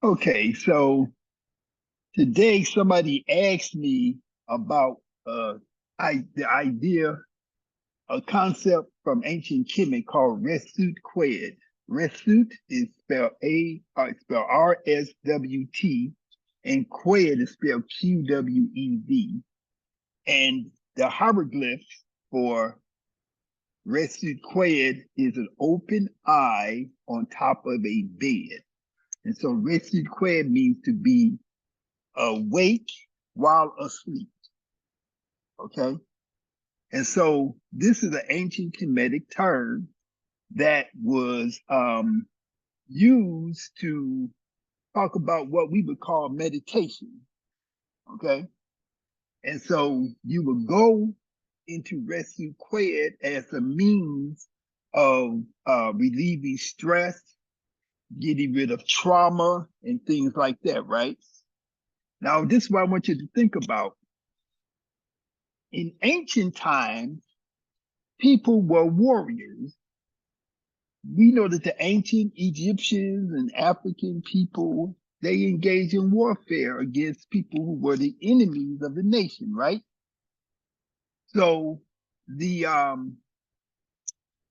Okay, so today somebody asked me about the idea, a concept from ancient Kemet called resuit QWED. Resuit is spelled RSWT, and QWED is spelled QWED. And the hieroglyphs for resuit QWED is an open eye on top of a bed. And so resuit QWED means to be awake while asleep. Okay. And so this is an ancient Kemetic term that was used to talk about what we would call meditation. Okay. And so you would go into resuit QWED as a means of relieving stress, getting rid of trauma, and things like that, right? Now, this is what I want you to think about. In ancient times, people were warriors. We know that the ancient Egyptians and African people, they engaged in warfare against people who were the enemies of the nation, right? So the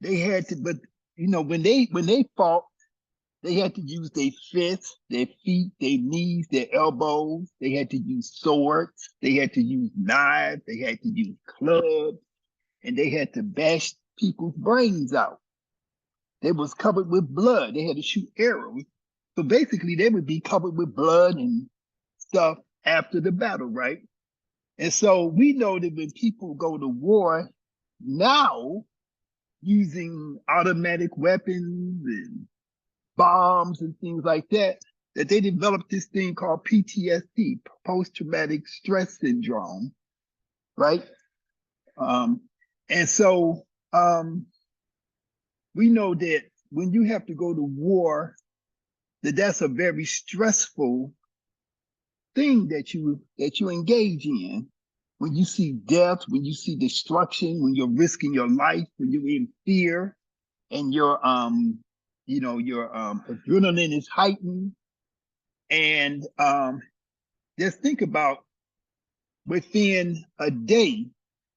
they had to, but when they fought, they had to use their fists, their feet, their knees, their elbows. They had to use swords. They had to use knives. They had to use clubs, and they had to bash people's brains out. They was covered with blood. They had to shoot arrows. So basically, they would be covered with blood and stuff after the battle, right? And so we know that when people go to war now using automatic weapons and bombs and things like that, that they developed this thing called PTSD, post-traumatic stress syndrome, right? Um, and so we know that when you have to go to war, that's a very stressful thing that you engage in. When you see death, when you see destruction, when you're risking your life, when you're in fear, and your adrenaline is heightened, and just think about within a day,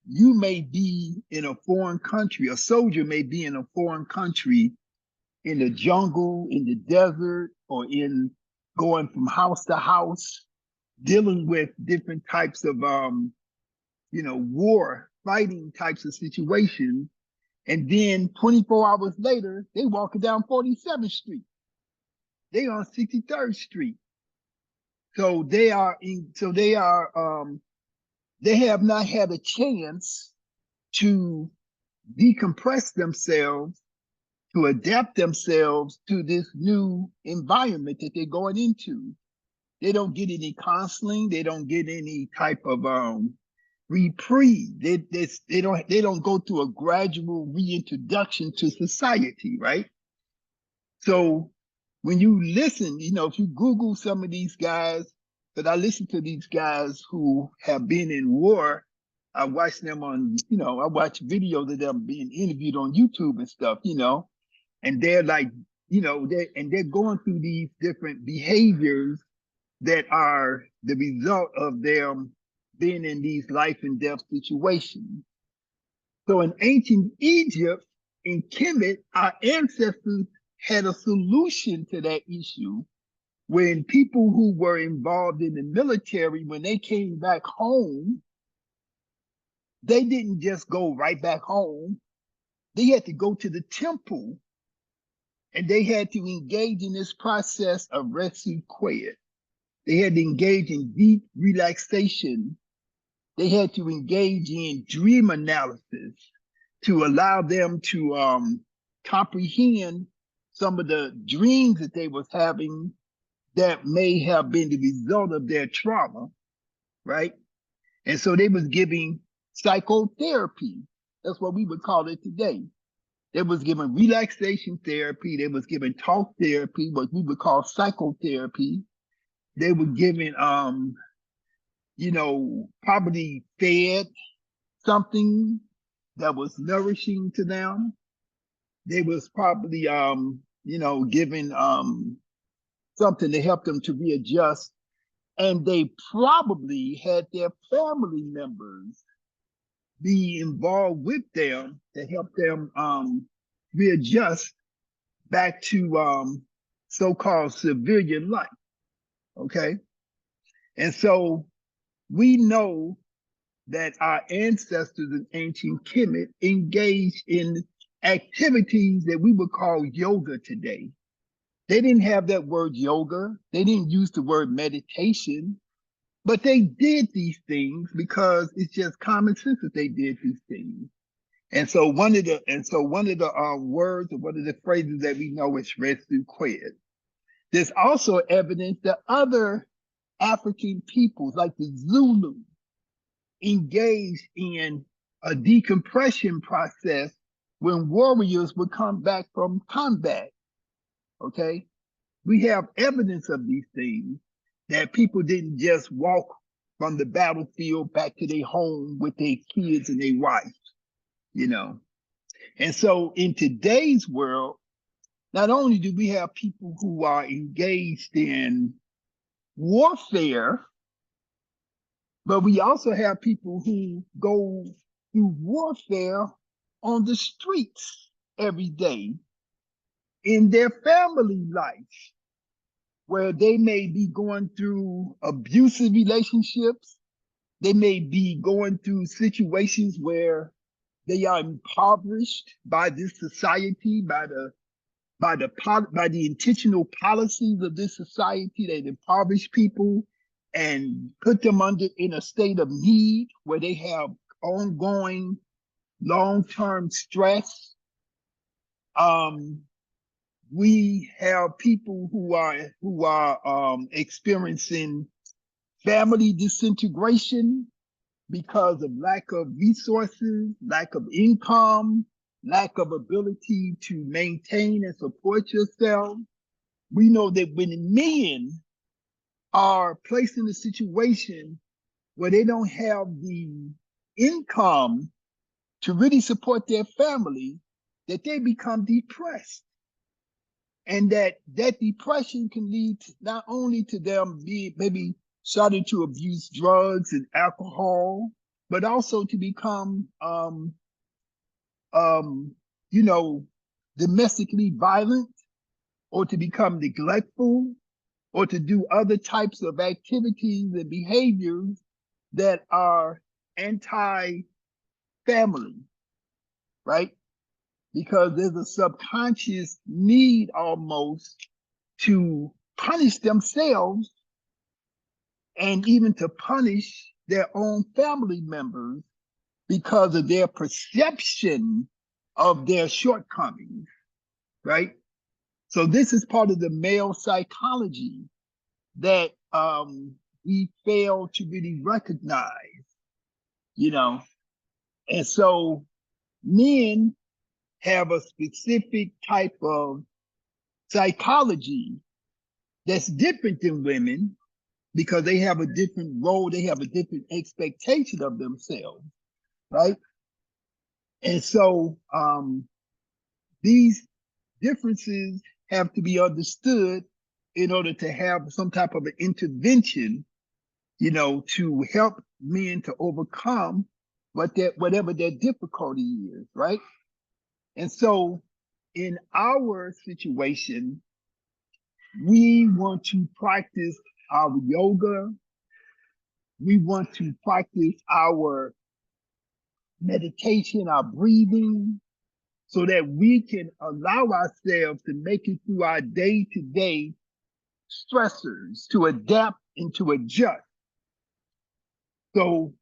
you may be in a foreign country. A soldier may be in a foreign country, in the jungle, in the desert, or in going from house to house, dealing with different types of war fighting types of situations. And then 24 hours later, they walking down 47th Street. They on 63rd Street. So they have not had a chance to decompress themselves, to adapt themselves to this new environment that they're going into. They don't get any counseling. They don't get any type of reprieve. They don't go through a gradual reintroduction to society, right? So when you listen, if you Google some of these guys, but I listen to these guys who have been in war. I watch them on, I watch videos of them being interviewed on YouTube and stuff, and they're like, they're going through these different behaviors that are the result of them being in these life and death situations. So in ancient Egypt, in Kemet, our ancestors had a solution to that issue when people who were involved in the military, when they came back home, they didn't just go right back home. They had to go to the temple, and they had to engage in this process of resuit QWED. They had to engage in deep relaxation. They had to engage in dream analysis to allow them to comprehend some of the dreams that they was having that may have been the result of their trauma, right? And so they was giving psychotherapy. That's what we would call it today. They was giving relaxation therapy. They was giving talk therapy, what we would call psychotherapy. They were giving, probably fed something that was nourishing to them. They was probably, giving something to help them to readjust. And they probably had their family members be involved with them to help them readjust back to so-called civilian life, okay? And so we know that our ancestors in ancient Kemet engaged in activities that we would call yoga today. They didn't have that word yoga. They didn't use the word meditation, but they did these things because it's just common sense that they did these things. And so one of the words or one of the phrases that we know is resuit QWED. There's also evidence that other African peoples like the Zulu engaged in a decompression process when warriors would come back from combat, okay? We have evidence of these things, that people didn't just walk from the battlefield back to their home with their kids and their wives, you know? And so in today's world, not only do we have people who are engaged in warfare, but we also have people who go through warfare on the streets every day in their family life, where they may be going through abusive relationships. They may be going through situations where they are impoverished by this society, by the intentional policies of this society that impoverish people and put them in a state of need where they have ongoing long-term stress. We have people who are experiencing family disintegration because of lack of resources, lack of income, lack of ability to maintain and support yourself. We know that when men are placed in a situation where they don't have the income to really support their family, that they become depressed. And that depression can lead not only to them maybe starting to abuse drugs and alcohol, but also to become, domestically violent, or to become neglectful, or to do other types of activities and behaviors that are anti-family, right? Because there's a subconscious need almost to punish themselves and even to punish their own family members because of their perception of their shortcomings, right? So this is part of the male psychology that we fail to really recognize, And so men have a specific type of psychology that's different than women because they have a different role, they have a different expectation of themselves, right? And so these differences have to be understood in order to have some type of an intervention, to help men to overcome whatever their difficulty is, right? And so in our situation, we want to practice our yoga. We want to practice our meditation, our breathing, so that we can allow ourselves to make it through our day-to-day stressors, to adapt and to adjust. So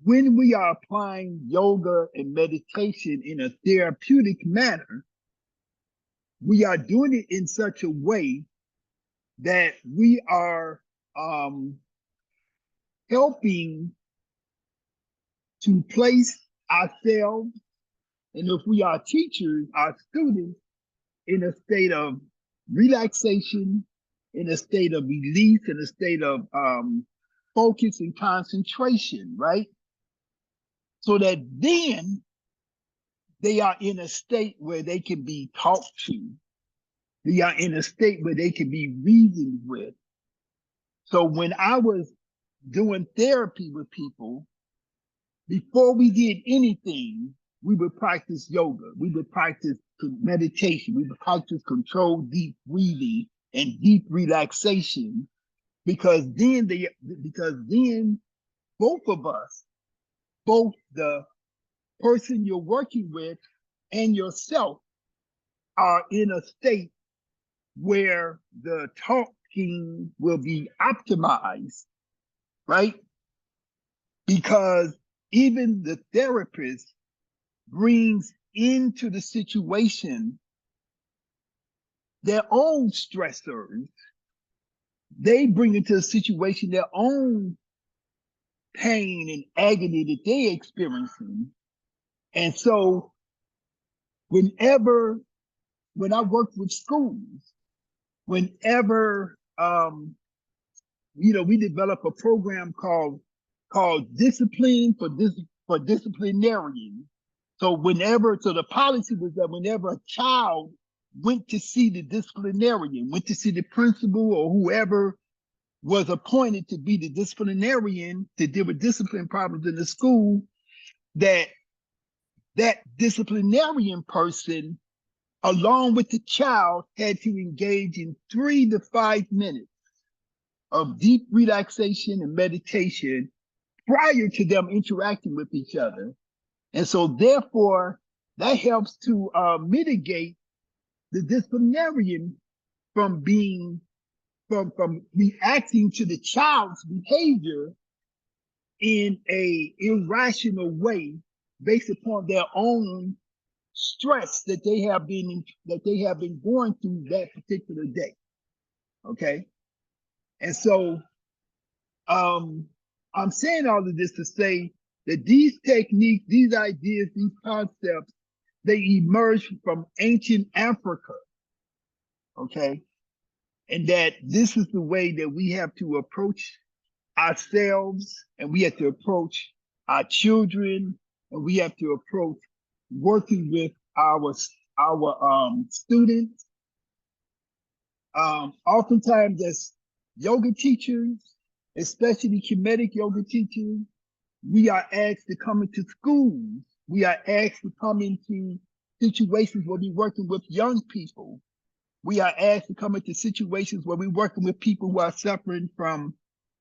when we are applying yoga and meditation in a therapeutic manner, we are doing it in such a way that we are helping to place ourselves, and if we are teachers, our students, in a state of relaxation, in a state of release, in a state of focus and concentration, right? So that then they are in a state where they can be talked to, They are in a state where they can be reasoned with. So when I was doing therapy with people, before we did anything, we would practice yoga. We would practice meditation. We would practice controlled deep breathing and deep relaxation, because then both of us, both the person you're working with and yourself, are in a state where the talking will be optimized, right? Because even the therapist brings into the situation their own stressors. They bring into the situation their own pain and agony that they're experiencing. And so when I worked with schools, whenever we developed a program called Discipline for Disciplinarians. So the policy was that whenever a child went to see the disciplinarian, went to see the principal or whoever was appointed to be the disciplinarian to deal with discipline problems in the school, that disciplinarian person, along with the child, had to engage in 3 to 5 minutes of deep relaxation and meditation prior to them interacting with each other. And so therefore, that helps to mitigate the disciplinarian from reacting to the child's behavior in a irrational way based upon their own stress that they have been going through that particular day. Okay. And so I'm saying all of this to say that these techniques, these ideas, these concepts, they emerge from ancient Africa. Okay. And that this is the way that we have to approach ourselves, and we have to approach our children, and we have to approach working with our students. Oftentimes as yoga teachers, especially Kmetic yoga teachers, we are asked to come into schools. We are asked to come into situations where we're working with young people. We are asked to come into situations where we're working with people who are suffering from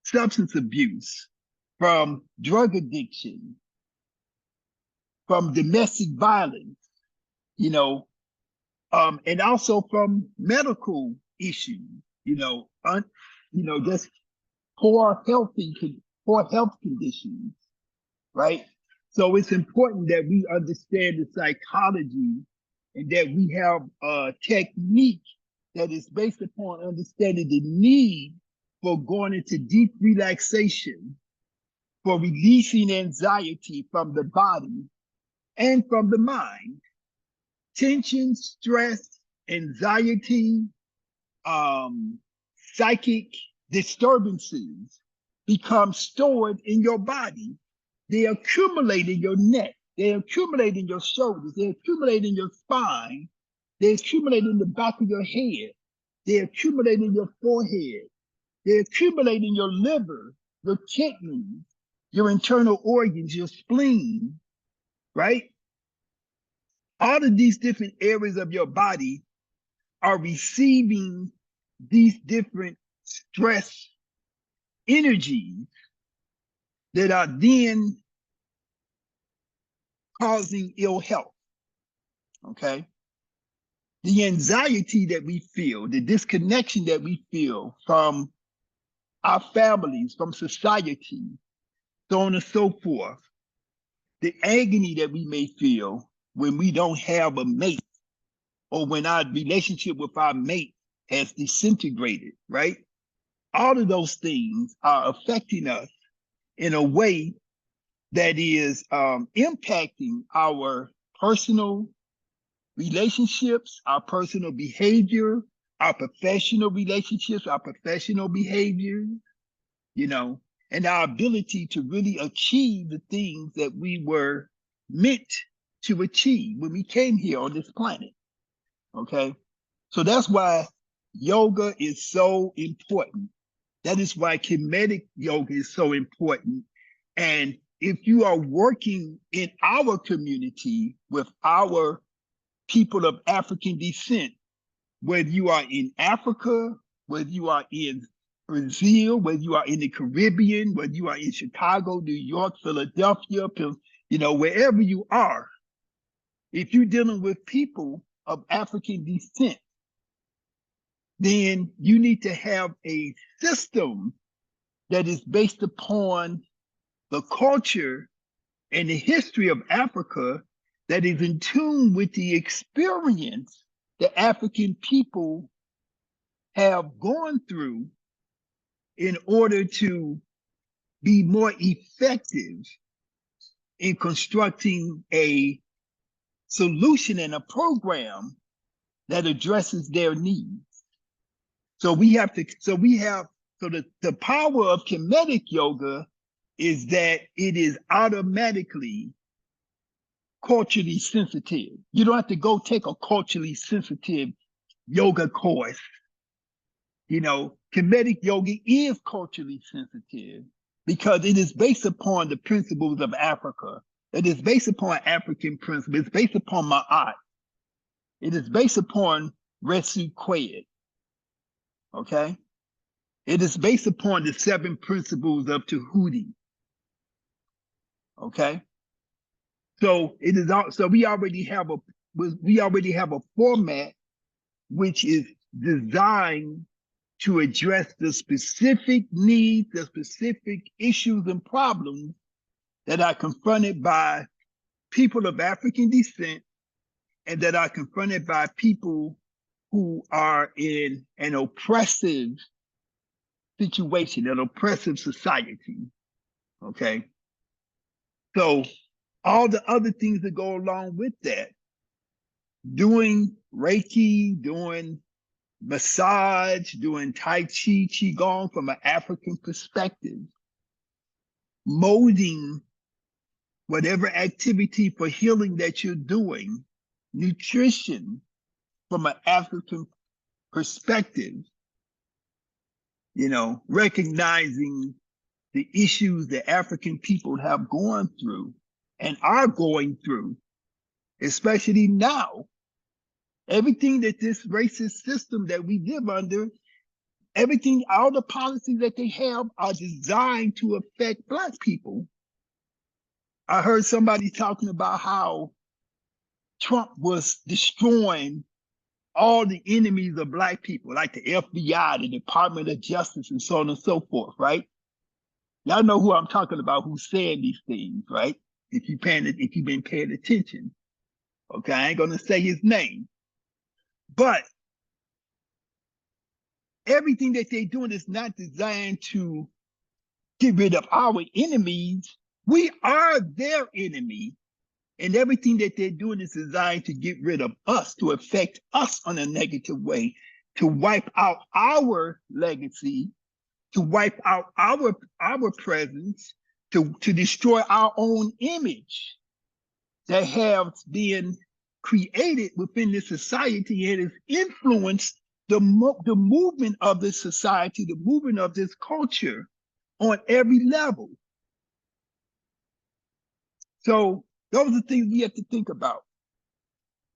substance abuse, from drug addiction, from domestic violence, and also from medical issues, just poor health conditions, right? So it's important that we understand the psychology and that we have a technique that is based upon understanding the need for going into deep relaxation, for releasing anxiety from the body and from the mind. Tension, stress, anxiety, psychic disturbances become stored in your body. They accumulate in your neck. They accumulate in your shoulders. They accumulate in your spine. They accumulate in the back of your head. They accumulate in your forehead. They accumulate in your liver, your kidneys, your internal organs, your spleen, right? All of these different areas of your body are receiving these different stress energies that are then causing ill health, okay? The anxiety that we feel, the disconnection that we feel from our families, from society, so on and so forth, the agony that we may feel when we don't have a mate, or when our relationship with our mate has disintegrated, right? All of those things are affecting us in a way that is impacting our personal relationships, our personal behavior, our professional relationships, our professional behavior, and our ability to really achieve the things that we were meant to achieve when we came here on this planet, okay? So that's why yoga is so important. That is why Kemetic yoga is so important. And if you are working in our community with our people of African descent, whether you are in Africa, whether you are in Brazil, whether you are in the Caribbean, whether you are in Chicago, New York, Philadelphia, wherever you are, if you're dealing with people of African descent, then you need to have a system that is based upon the culture and the history of Africa that is in tune with the experience that African people have gone through in order to be more effective in constructing a solution and a program that addresses their needs. So the power of Kemetic yoga is that it is automatically culturally sensitive. You don't have to go take a culturally sensitive yoga course. Kemetic yoga is culturally sensitive because it is based upon the principles of Africa. It is based upon African principles. It's based upon Ma'at. It is based upon resuit QWED. Okay? It is based upon the 7 principles of Tahuti. Okay? So we already have a format which is designed to address the specific needs, the specific issues and problems that are confronted by people of African descent and that are confronted by people who are in an oppressive situation, an oppressive society. Okay? So all the other things that go along with that, doing Reiki, doing massage, doing Tai Chi, Qigong from an African perspective, molding whatever activity for healing that you're doing, nutrition from an African perspective, recognizing the issues that African people have gone through and are going through, especially now. Everything that this racist system that we live under, all the policies that they have are designed to affect Black people. I heard somebody talking about how Trump was destroying all the enemies of Black people, like the FBI, the Department of Justice, and so on and so forth, right? Y'all know who I'm talking about, who's saying these things, right? If you've been paying attention. Okay, I ain't gonna say his name. But everything that they're doing is not designed to get rid of our enemies. We are their enemy. And everything that they're doing is designed to get rid of us, to affect us on a negative way, to wipe out our legacy, to wipe out our presence, to destroy our own image that has been created within this society and has influenced the movement of this society, the movement of this culture on every level. So those are things we have to think about.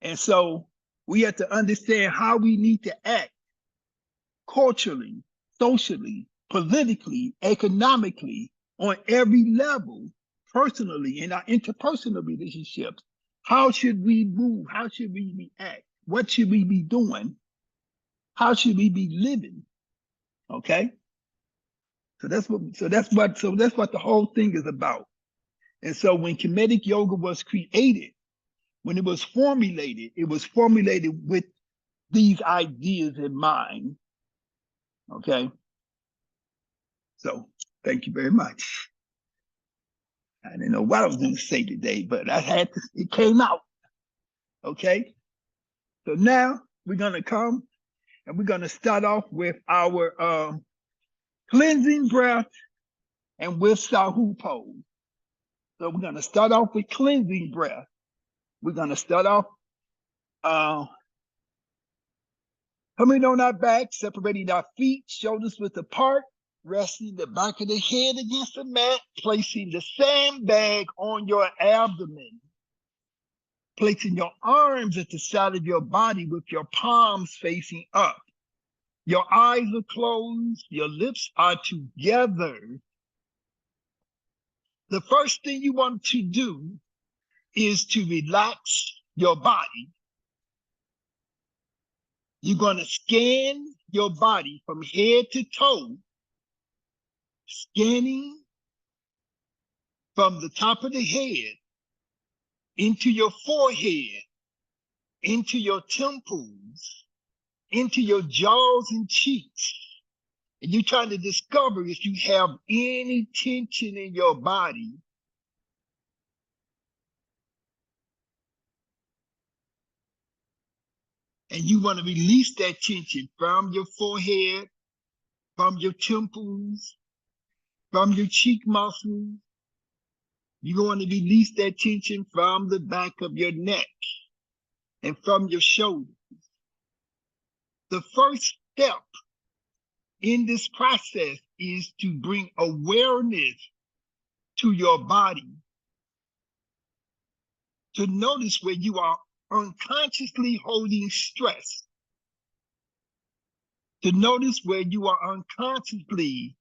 And so we have to understand how we need to act culturally, socially, politically, economically, on every level, personally, in our interpersonal relationships. How should we move? How should we react? What should we be doing? How should we be living? Okay? So that's what the whole thing is about. And so when Kemetic yoga was created, when it was formulated with these ideas in mind. Okay? So thank you very much. I didn't know what I was going to say today, but it came out. Okay? So now we're going to come and we're going to start off with our cleansing breath and with Sahu pose. So we're going to start off with cleansing breath. We're going to start off Coming on our back, separating our feet, shoulders width apart, resting the back of the head against the mat, placing the sandbag on your abdomen, placing your arms at the side of your body with your palms facing up. Your eyes are closed, your lips are together. The first thing you want to do is to relax your body. You're going to scan your body from head to toe, scanning from the top of the head into your forehead, into your temples, into your jaws and cheeks. And you're trying to discover if you have any tension in your body. And you want to release that tension from your forehead, from your temples, from your cheek muscles. You want to release that tension from the back of your neck and from your shoulders. The first step in this process is to bring awareness to your body, to notice where you are unconsciously holding stress, to notice where you are unconsciously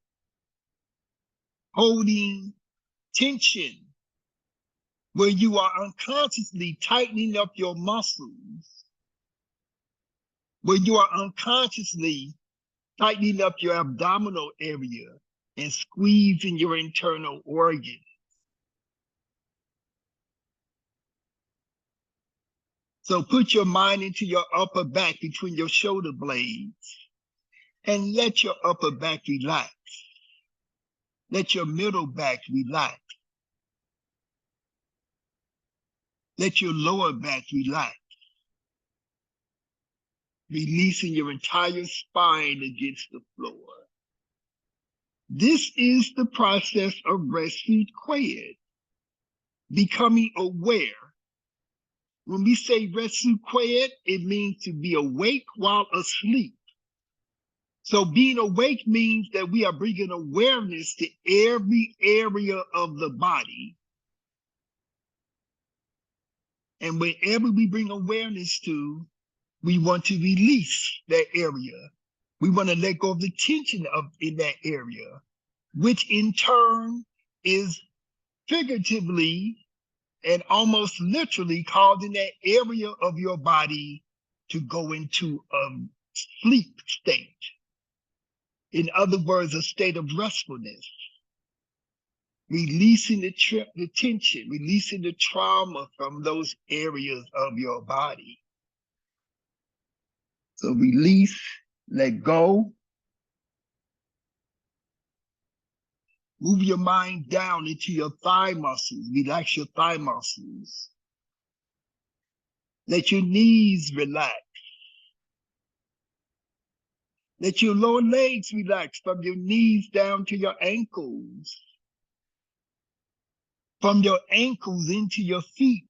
holding tension, where you are unconsciously tightening up your muscles, where you are unconsciously tightening up your abdominal area and squeezing your internal organs. So put your mind into your upper back between your shoulder blades and let your upper back relax. Let your middle back relax. Let your lower back relax. Releasing your entire spine against the floor. This is the process of RSWT QWED, becoming aware. When we say RSWT QWED, it means to be awake while asleep. So being awake means that we are bringing awareness to every area of the body. And wherever we bring awareness to, we want to release that area. We want to let go of the tension in that area, which in turn is figuratively and almost literally causing that area of your body to go into a sleep state. In other words, a state of restfulness. Releasing the tension, releasing the trauma from those areas of your body. So release, let go. Move your mind down into your thigh muscles. Relax your thigh muscles. Let your knees relax. Let your lower legs relax from your knees down to your ankles. From your ankles into your feet.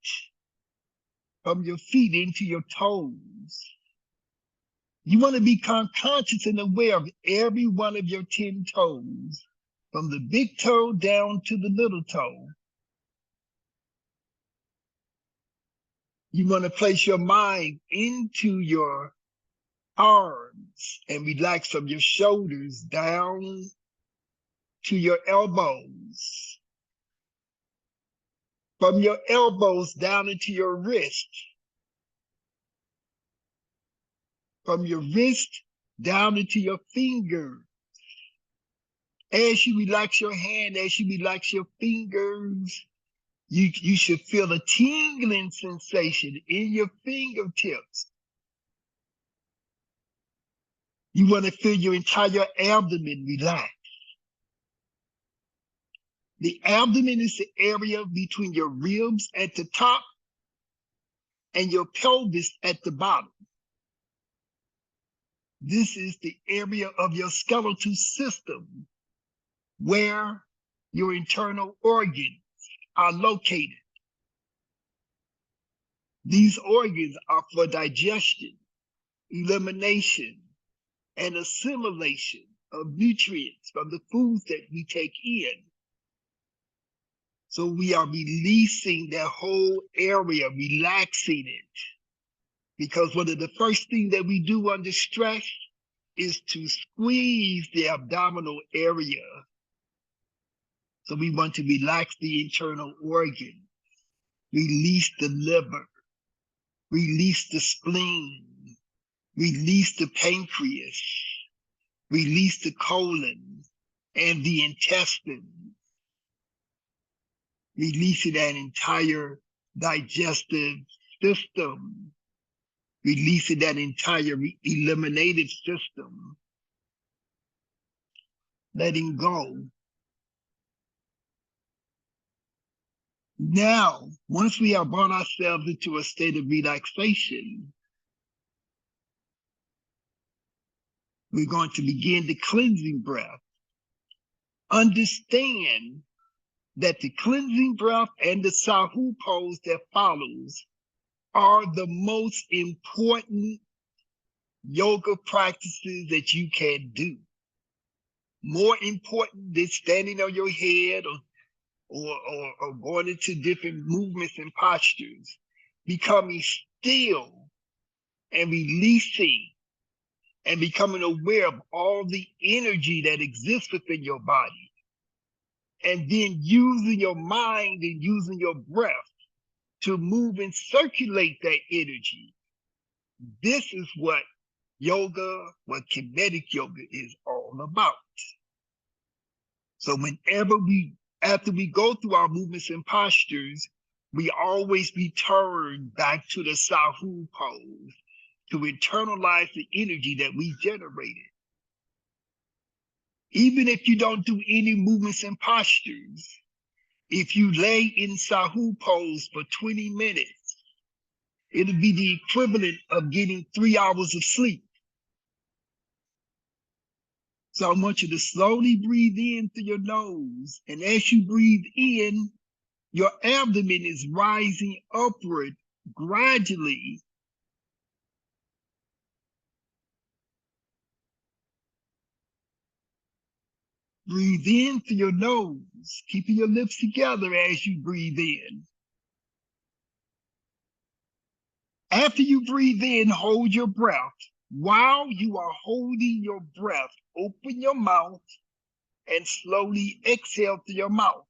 From your feet into your toes. You want to become conscious and aware of every one of your 10 toes, from the big toe down to the little toe. You want to place your mind into your arms and relax from your shoulders down to your elbows. From your elbows down into your wrist. From your wrist down into your finger. As you relax your hand, as you relax your fingers, you should feel a tingling sensation in your fingertips. You want to feel your entire abdomen relax. The abdomen is the area between your ribs at the top and your pelvis at the bottom. This is the area of your skeletal system where your internal organs are located. These organs are for digestion. elimination, and assimilation of nutrients from the foods that we take in. So we are releasing that whole area, relaxing it. Because one of the first things that we do under stress is to squeeze the abdominal area. So we want to relax the internal organ, release the liver, release the spleen, release the pancreas, release the colon and the intestine, releasing that entire digestive system, releasing that entire eliminative system, letting go. Now, once we have brought ourselves into a state of relaxation, we're going to begin the cleansing breath. Understand that the cleansing breath and the Sahu pose that follows are the most important yoga practices that you can do. More important than standing on your head or going into different movements and postures. Becoming still and releasing and becoming aware of all the energy that exists within your body. And then using your mind and using your breath to move and circulate that energy. This is what yoga, what Kmetic yoga is all about. So after we go through our movements and postures, we always return back to the Sahu pose to internalize the energy that we generated. Even if you don't do any movements and postures, if you lay in Sahu pose for 20 minutes, it'll be the equivalent of getting 3 hours of sleep. So I want you to slowly breathe in through your nose. And as you breathe in, your abdomen is rising upward gradually. Breathe in through your nose, keeping your lips together as you breathe in. After you breathe in, hold your breath. While you are holding your breath, open your mouth and slowly exhale through your mouth.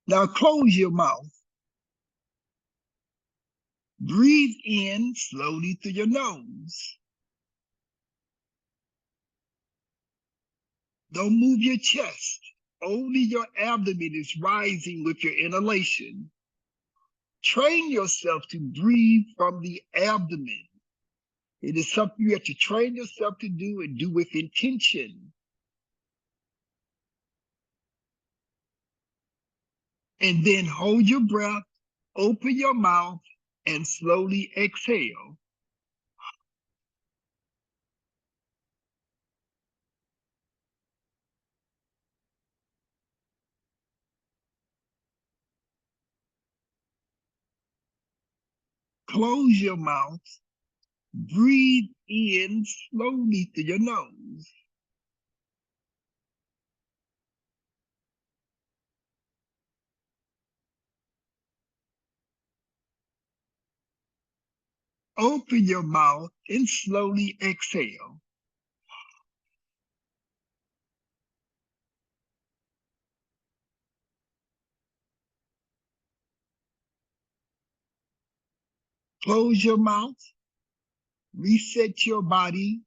Now close your mouth. Breathe in slowly through your nose. Don't move your chest. Only your abdomen is rising with your inhalation. Train yourself to breathe from the abdomen. It is something you have to train yourself to do and do with intention. And then hold your breath, open your mouth, and slowly exhale. Close your mouth. Breathe in slowly through your nose. Open your mouth and slowly exhale. Close your mouth, reset your body,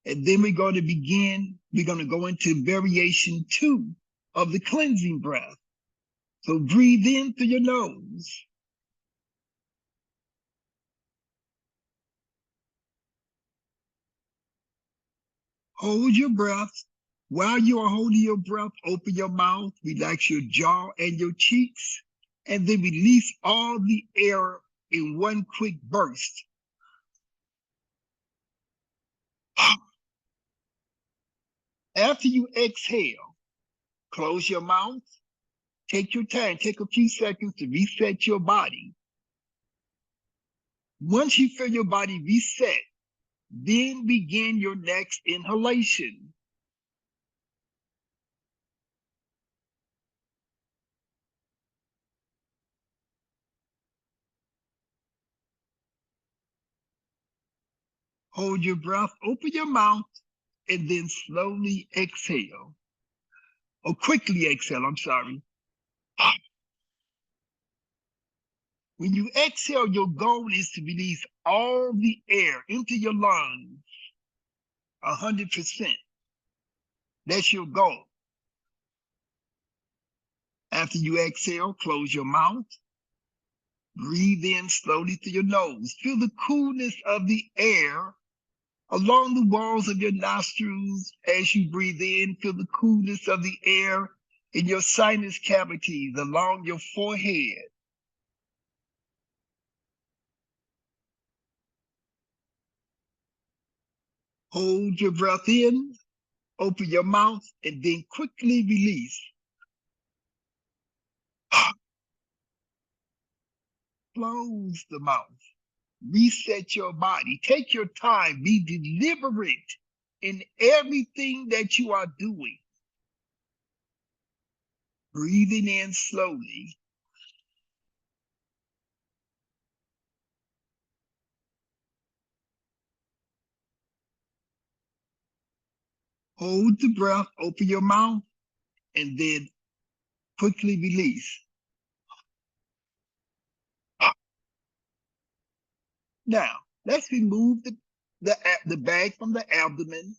and then we're going to go into variation 2 of the cleansing breath. So breathe in through your nose. Hold your breath. While you are holding your breath, open your mouth, relax your jaw and your cheeks, and then release all the air in one quick burst. After you exhale, close your mouth, take your time, take a few seconds to reset your body. Once you feel your body reset, then begin your next inhalation. Hold your breath, open your mouth, and then slowly exhale. Or quickly exhale, I'm sorry. When you exhale, your goal is to release all the air into your lungs, 100%. That's your goal. After you exhale, close your mouth. Breathe in slowly through your nose. Feel the coolness of the air along the walls of your nostrils as you breathe in. Feel the coolness of the air in your sinus cavities along your forehead. Hold your breath in, open your mouth, and then quickly release. Close the mouth. Reset your body. Take your time. Be deliberate in everything that you are doing. Breathing in slowly. Hold the breath, open your mouth, and then quickly release. Now, let's remove the bag from the abdomen.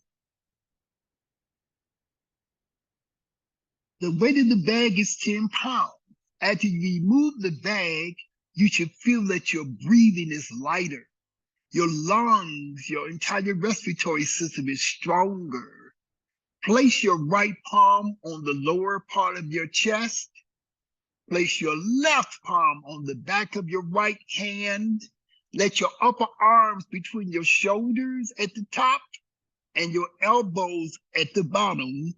The weight of the bag is 10 pounds. After you remove the bag, you should feel that your breathing is lighter. Your lungs, your entire respiratory system is stronger. Place your right palm on the lower part of your chest. Place your left palm on the back of your right hand. Let your upper arms between your shoulders at the top and your elbows at the bottom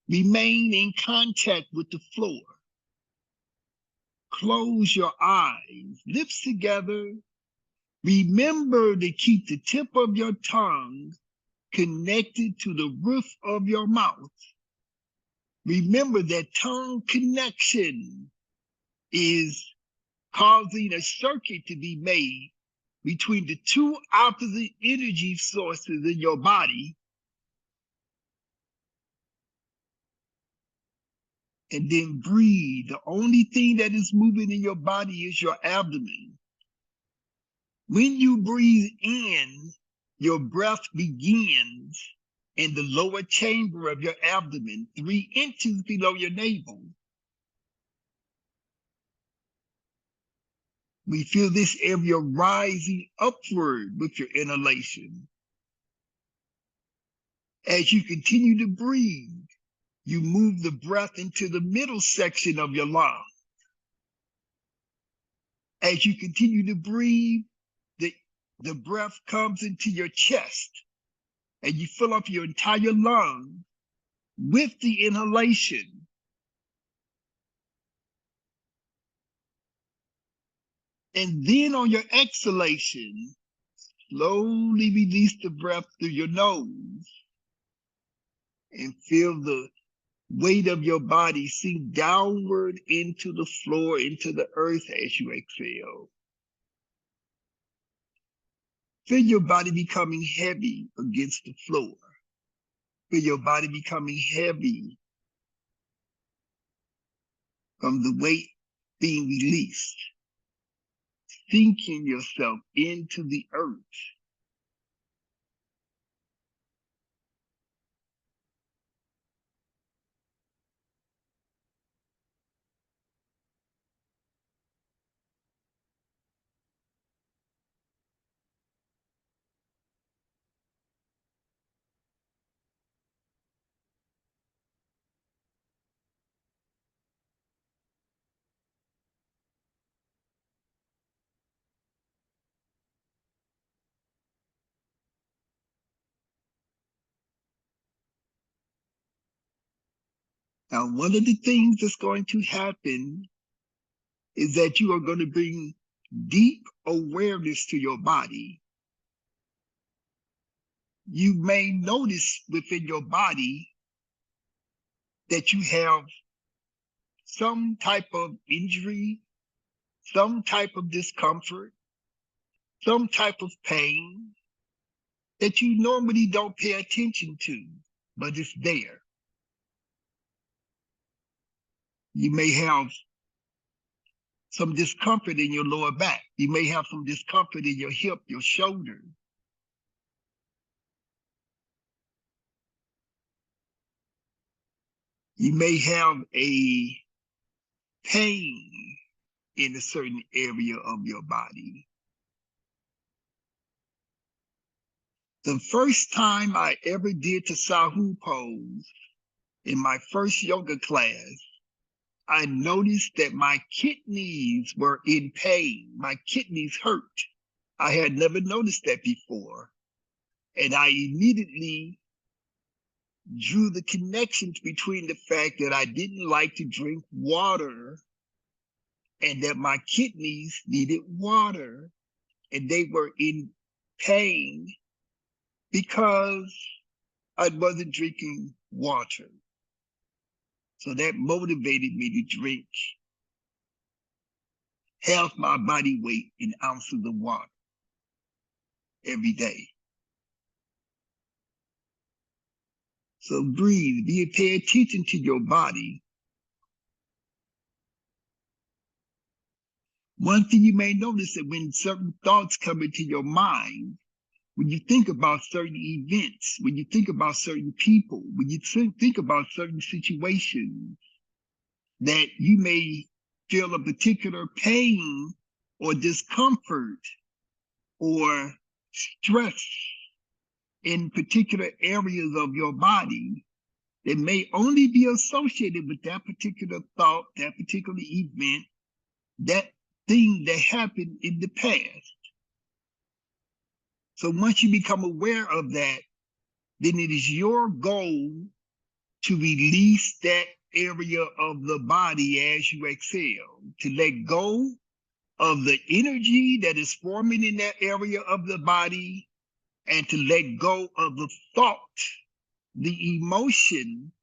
remain in contact with the floor. Close your eyes, lips together. Remember to keep the tip of your tongue connected to the roof of your mouth. Remember that tongue connection is causing a circuit to be made between the two opposite energy sources in your body. And then breathe. The only thing that is moving in your body is your abdomen. When you breathe in, your breath begins in the lower chamber of your abdomen, 3 inches below your navel. We feel this area rising upward with your inhalation. As you continue to breathe, you move the breath into the middle section of your lung. As you continue to breathe, the breath comes into your chest and you fill up your entire lung with the inhalation. And then on your exhalation, slowly release the breath through your nose and feel the weight of your body sink downward into the floor, into the earth as you exhale. Feel your body becoming heavy against the floor. Feel your body becoming heavy from the weight being released. Sinking yourself into the earth. Now, one of the things that's going to happen is that you are going to bring deep awareness to your body. You may notice within your body that you have some type of injury, some type of discomfort, some type of pain that you normally don't pay attention to, but it's there. You may have some discomfort in your lower back. You may have some discomfort in your hip, your shoulder. You may have a pain in a certain area of your body. The first time I ever did the Sahu pose in my first yoga class, I noticed that my kidneys were in pain. My kidneys hurt. I had never noticed that before. And I immediately drew the connections between the fact that I didn't like to drink water and that my kidneys needed water and they were in pain because I wasn't drinking water. So that motivated me to drink half my body weight in ounces of water every day. So breathe, pay attention to your body. One thing you may notice that when certain thoughts come into your mind, when you think about certain events, when you think about certain people, when you think about certain situations, that you may feel a particular pain or discomfort or stress in particular areas of your body that may only be associated with that particular thought, that particular event, that thing that happened in the past. So once you become aware of that, then it is your goal to release that area of the body as you exhale, to let go of the energy that is forming in that area of the body and to let go of the thought, the emotion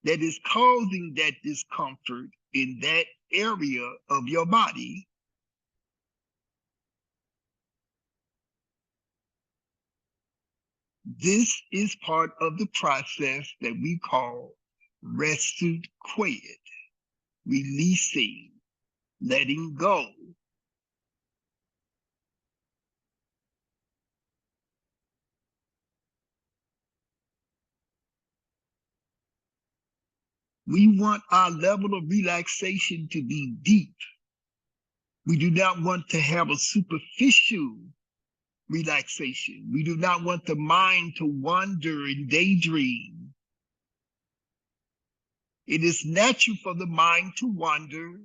that is causing that discomfort in that area of your body. This is part of the process that we call resuit QWED, releasing, letting go. We want our level of relaxation to be deep. We do not want to have a superficial relaxation. We do not want the mind to wander and daydream. It is natural for the mind to wander,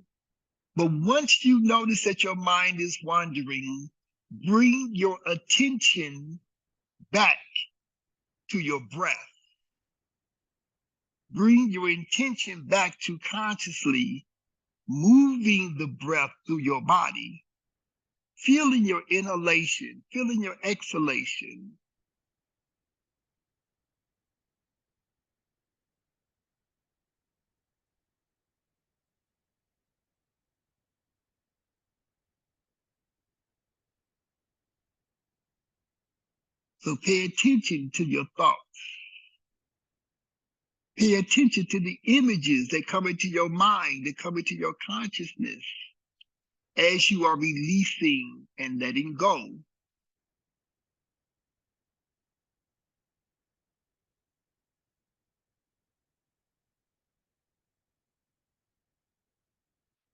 but once you notice that your mind is wandering, bring your attention back to your breath. Bring your intention back to consciously moving the breath through your body, feeling your inhalation, feeling your exhalation. So pay attention to your thoughts. Pay attention to the images that come into your mind, that come into your consciousness as you are releasing and letting go.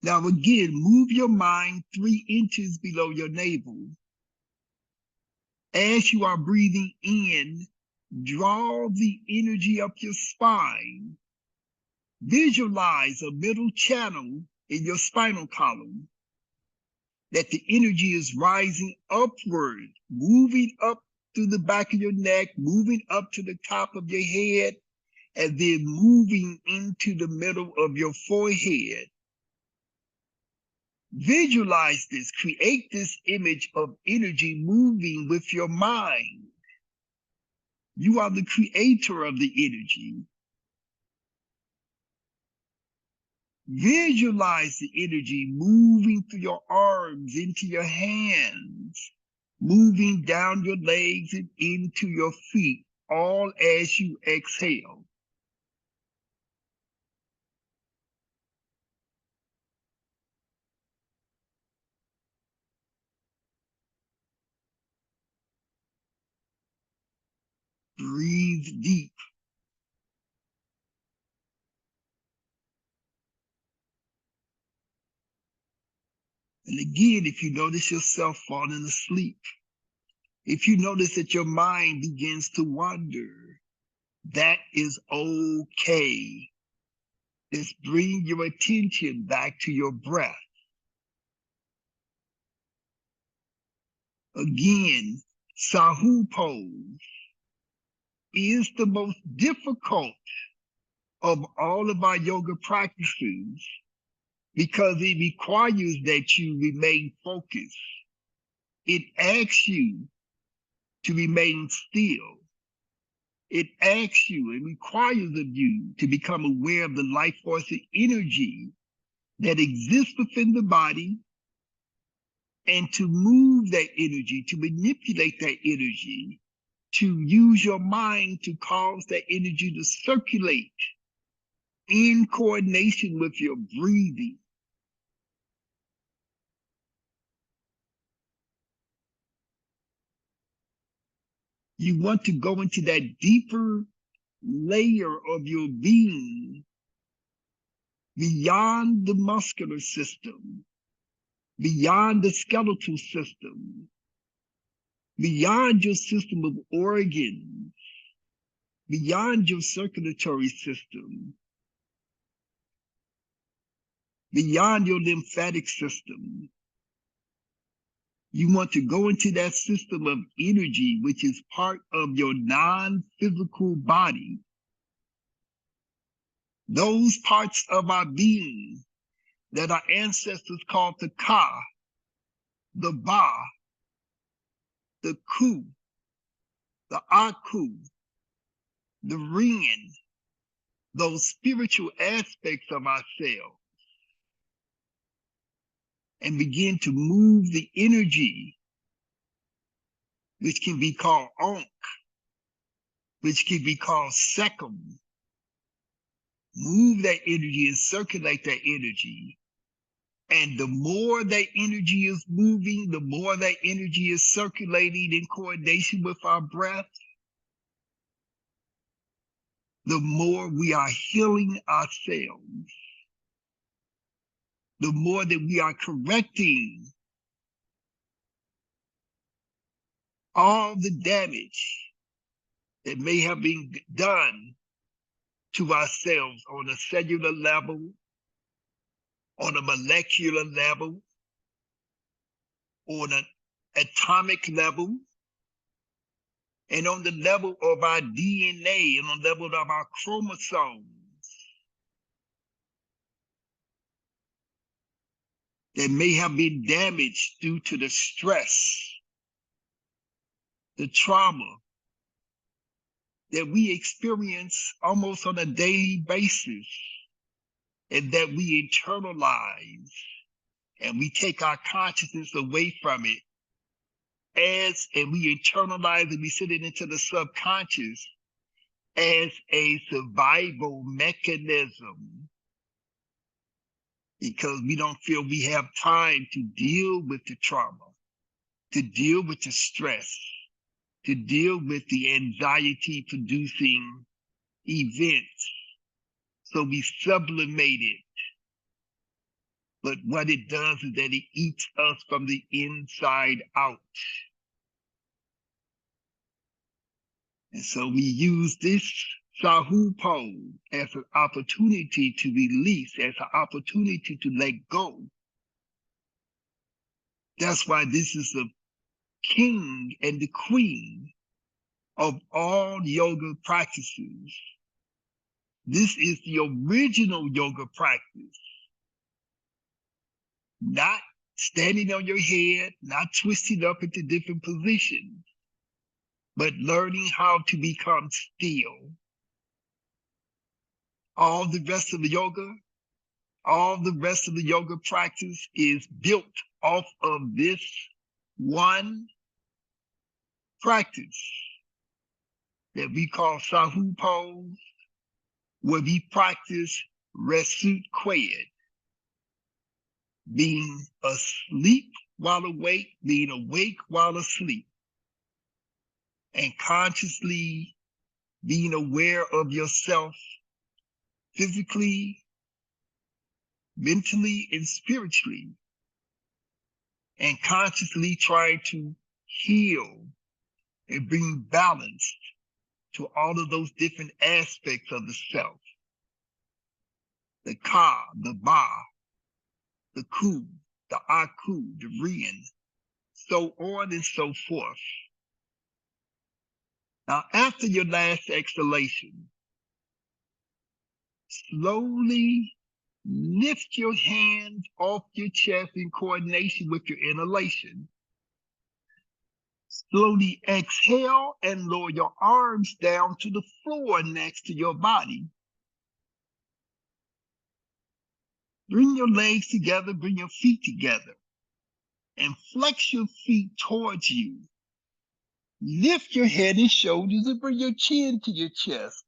Now again, move your mind 3 inches below your navel. As you are breathing in, draw the energy up your spine. Visualize a middle channel in your spinal column, that the energy is rising upward, moving up through the back of your neck, moving up to the top of your head, and then moving into the middle of your forehead. Visualize this, create this image of energy moving with your mind. You are the creator of the energy. Visualize the energy moving through your arms, into your hands, moving down your legs and into your feet, all as you exhale. Breathe deep. And again, if you notice yourself falling asleep, if you notice that your mind begins to wander, that is okay. Just bring your attention back to your breath. Again, Sahu pose is the most difficult of all of our yoga practices because it requires that you remain focused. It asks you to remain still. It asks you, it requires of you to become aware of the life force and energy that exists within the body and to move that energy, to manipulate that energy, to use your mind to cause that energy to circulate in coordination with your breathing. You want to go into that deeper layer of your being, beyond the muscular system, beyond the skeletal system, beyond your system of organs, beyond your circulatory system, beyond your lymphatic system. You want to go into that system of energy, which is part of your non-physical body. Those parts of our being that our ancestors called the Ka, the Ba, the Ku, the Aku, the Rin, those spiritual aspects of ourselves, and begin to move the energy, which can be called Ankh, which can be called Sekhem. Move that energy and circulate that energy. And the more that energy is moving, the more that energy is circulating in coordination with our breath, the more we are healing ourselves, the more that we are correcting all the damage that may have been done to ourselves on a cellular level, on a molecular level, on an atomic level, and on the level of our DNA and on the level of our chromosomes that may have been damaged due to the stress, the trauma that we experience almost on a daily basis and that we internalize and we take our consciousness away from it and we internalize and we send it into the subconscious as a survival mechanism because we don't feel we have time to deal with the trauma, to deal with the stress, to deal with the anxiety producing events. So we sublimate it. But what it does is that it eats us from the inside out. And so we use this Sahu pose as an opportunity to release, as an opportunity to let go. That's why this is the king and the queen of all yoga practices. This is the original yoga practice. Not standing on your head, not twisting up into different positions, but learning how to become still. All the rest of the yoga practice is built off of this one practice that we call Sahu pose, where we practice resuit QWED, being asleep while awake, being awake while asleep, and consciously being aware of yourself physically, mentally, and spiritually, and consciously trying to heal and bring balance to all of those different aspects of the self. The Ka, the Ba, the Ku, the Aku, the Rien, so on and so forth. Now, after your last exhalation, slowly lift your hands off your chest in coordination with your inhalation. Slowly exhale and lower your arms down to the floor next to your body. Bring your legs together, bring your feet together, and flex your feet towards you. Lift your head and shoulders and bring your chin to your chest.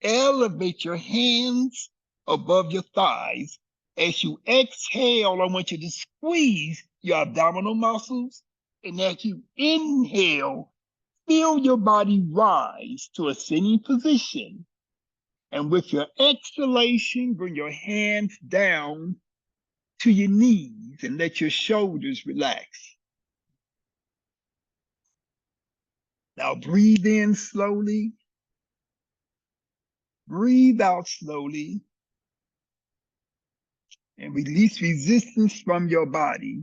Elevate your hands above your thighs. As you exhale, I want you to squeeze your abdominal muscles. And as you inhale, feel your body rise to a sitting position. And with your exhalation, bring your hands down to your knees and let your shoulders relax. Now breathe in slowly. Breathe out slowly. And release resistance from your body.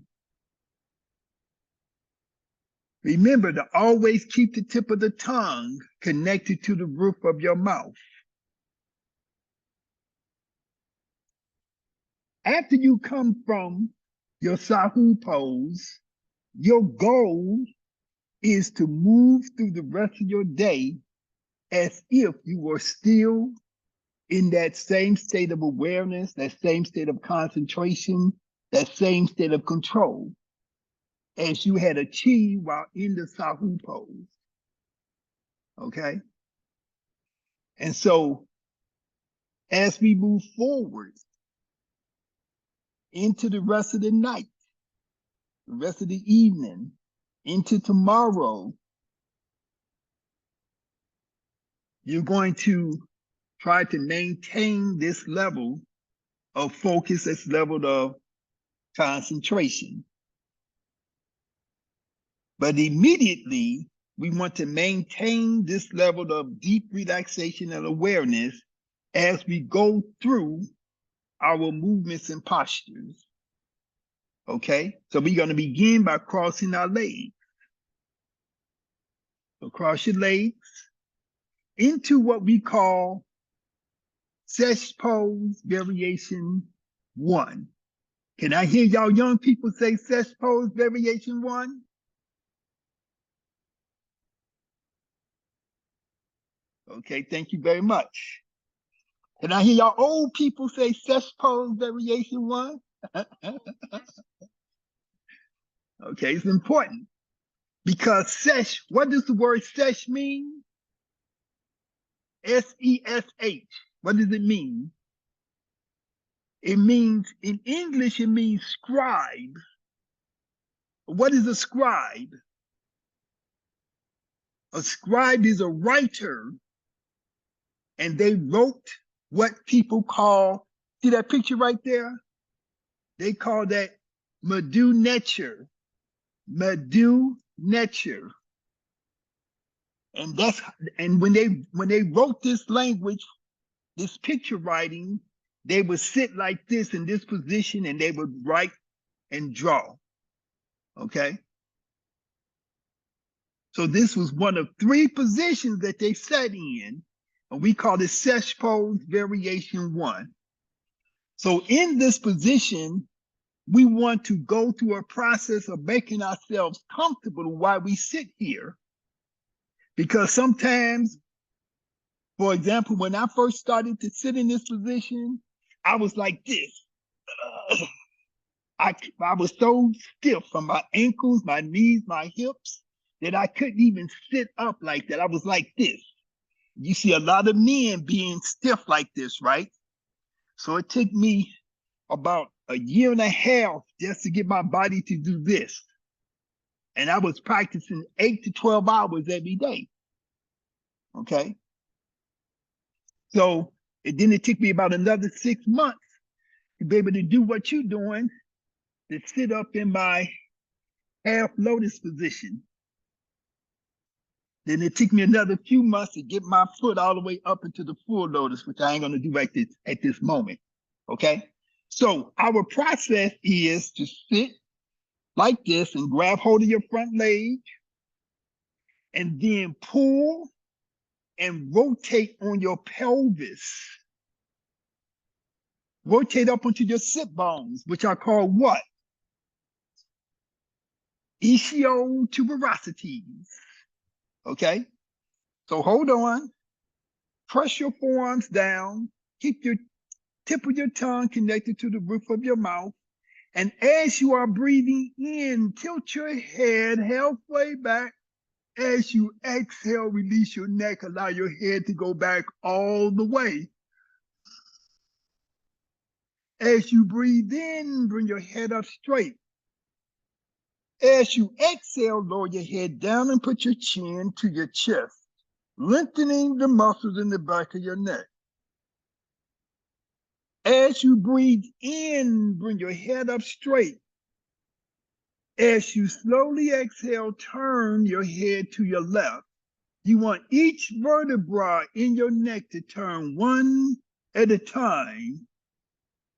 Remember to always keep the tip of the tongue connected to the roof of your mouth. After you come from your Sahu pose, your goal is to move through the rest of your day as if you were still in that same state of awareness, that same state of concentration, that same state of control as you had achieved while in the Sahu pose. Okay? And so, as we move forward into the rest of the night, the rest of the evening, into tomorrow, you're going to try to maintain this level of focus, this level of concentration. But immediately, we want to maintain this level of deep relaxation and awareness as we go through our movements and postures. Okay? So we're going to begin by crossing our legs. So cross your legs into what we call Sesh Pose Variation 1. Can I hear y'all young people say Sesh Pose Variation 1? Okay, thank you very much. Can I hear y'all old people say Sesh Pose Variation 1? Okay, it's important because sesh, what does the word sesh mean? S-E-S-H. What does it mean? It means, in English, it means scribe. What is a scribe? A scribe is a writer, and they wrote what people call, see that picture right there? They call that Madu Netcher. Madu Netcher. And when they wrote this language, this picture writing, they would sit like this in this position and they would write and draw. Okay? So this was one of 3 positions that they sat in And we call it Sesh Pose Variation 1. So in this position, we want to go through a process of making ourselves comfortable while we sit here. Because sometimes, for example, when I first started to sit in this position, I was like this. I was so stiff from my ankles, my knees, my hips, that I couldn't even sit up like that. I was like this. You see a lot of men being stiff like this, right? So it took me about a year and a half just to get my body to do this. And I was practicing 8 to 12 hours every day. Okay. So then it took me about another 6 months to be able to do what you're doing, to sit up in my half lotus position. Then it took me another few months to get my foot all the way up into the full lotus, which I ain't gonna do right at this moment. Okay. So our process is to sit like this and grab hold of your front leg and then pull and rotate on your pelvis. Rotate up onto your sit bones, which are called what? Ischiotuberosities. Okay? So hold on. Press your forearms down. Keep your tip of your tongue connected to the roof of your mouth. And as you are breathing in, tilt your head halfway back. As you exhale, release your neck. Allow your head to go back all the way. As you breathe in, bring your head up straight. As you exhale, lower your head down and put your chin to your chest, lengthening the muscles in the back of your neck. As you breathe in, bring your head up straight. As you slowly exhale, turn your head to your left. You want each vertebra in your neck to turn one at a time,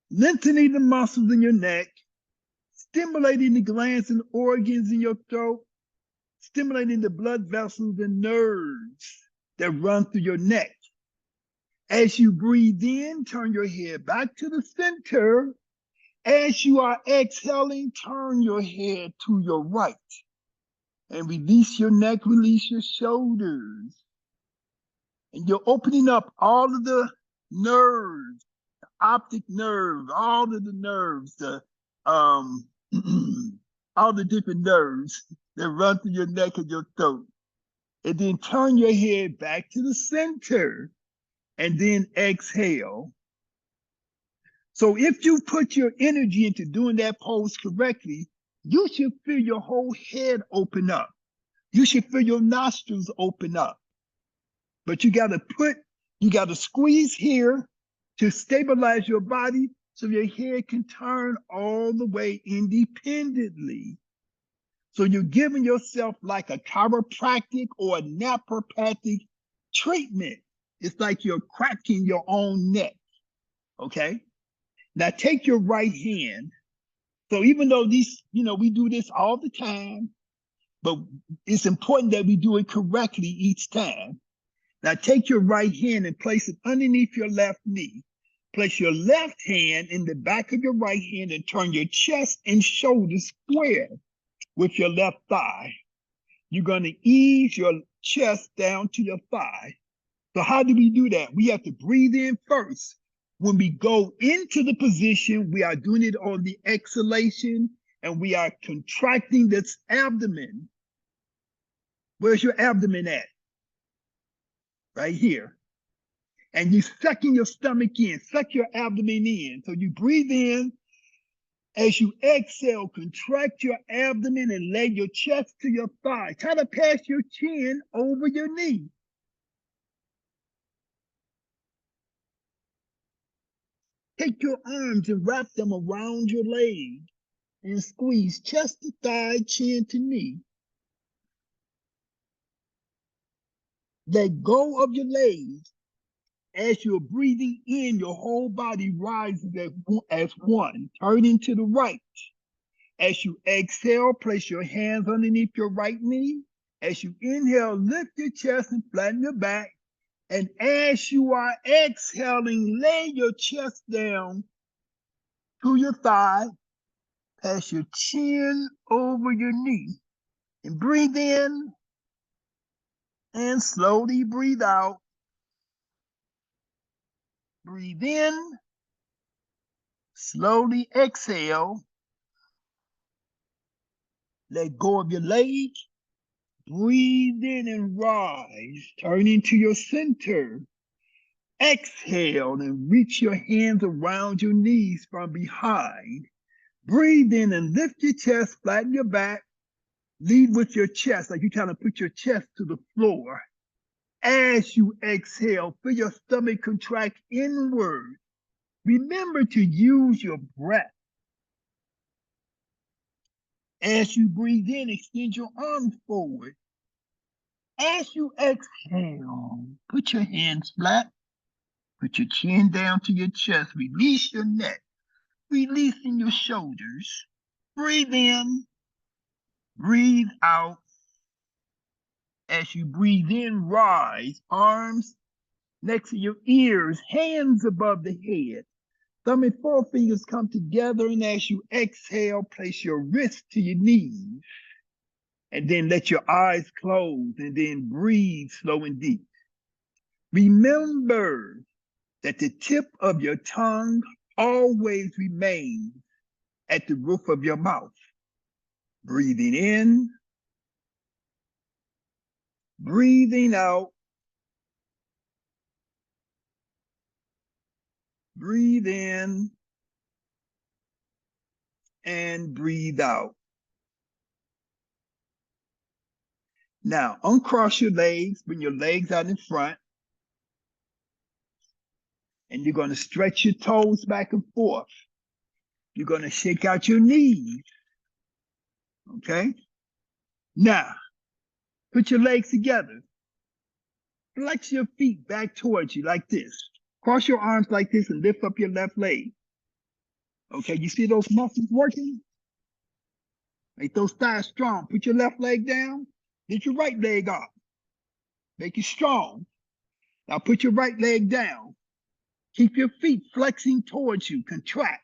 lengthening the muscles in your neck, stimulating the glands and organs in your throat, stimulating the blood vessels and nerves that run through your neck. As you breathe in, turn your head back to the center. As you are exhaling, turn your head to your right and release your neck, release your shoulders. And you're opening up all of the nerves, the optic nerve, all of the nerves, all the different nerves that run through your neck and your throat. And then turn your head back to the center and then exhale. So if you put your energy into doing that pose correctly, you should feel your whole head open up. You should feel your nostrils open up. But you gotta squeeze here to stabilize your body so your head can turn all the way independently. So you're giving yourself like a chiropractic or a naturopathic treatment. It's like you're cracking your own neck, okay? Now take your right hand. So even though these, we do this all the time, but it's important that we do it correctly each time. Now take your right hand and place it underneath your left knee. Place your left hand in the back of your right hand and turn your chest and shoulders square with your left thigh. You're going to ease your chest down to your thigh. So how do we do that? We have to breathe in first. When we go into the position, we are doing it on the exhalation and we are contracting this abdomen. Where's your abdomen at? Right here. And you're sucking your stomach in, suck your abdomen in. So you breathe in. As you exhale, contract your abdomen and lay your chest to your thigh. Try to pass your chin over your knee. Take your arms and wrap them around your leg and squeeze chest to thigh, chin to knee. Let go of your legs. As you're breathing in, your whole body rises as one, turning to the right. As you exhale, place your hands underneath your right knee. As you inhale, lift your chest and flatten your back. And as you are exhaling, lay your chest down to your thigh, pass your chin over your knee, and breathe in and slowly breathe out. Breathe in, slowly exhale. Let go of your leg. Breathe in and rise. Turn into your center. Exhale and reach your hands around your knees from behind. Breathe in and lift your chest, flatten your back. Lead with your chest, like you're trying to put your chest to the floor. As you exhale, feel your stomach contract inward. Remember to use your breath. As you breathe in, extend your arms forward. As you exhale, put your hands flat. Put your chin down to your chest. Release your neck. Releasing your shoulders. Breathe in. Breathe out. As you breathe in, rise. Arms next to your ears. Hands above the head. Thumb and forefingers come together. And as you exhale, place your wrist to your knees. And then let your eyes close. And then breathe slow and deep. Remember that the tip of your tongue always remains at the roof of your mouth. Breathing in, breathing out, breathe in, and breathe out. Now, uncross your legs, bring your legs out in front, and you're going to stretch your toes back and forth. You're going to shake out your knees, okay? Now, put your legs together. Flex your feet back towards you like this. Cross your arms like this and lift up your left leg. Okay, you see those muscles working? Make those thighs strong. Put your left leg down. Lift your right leg up. Make it strong. Now put your right leg down. Keep your feet flexing towards you. Contract.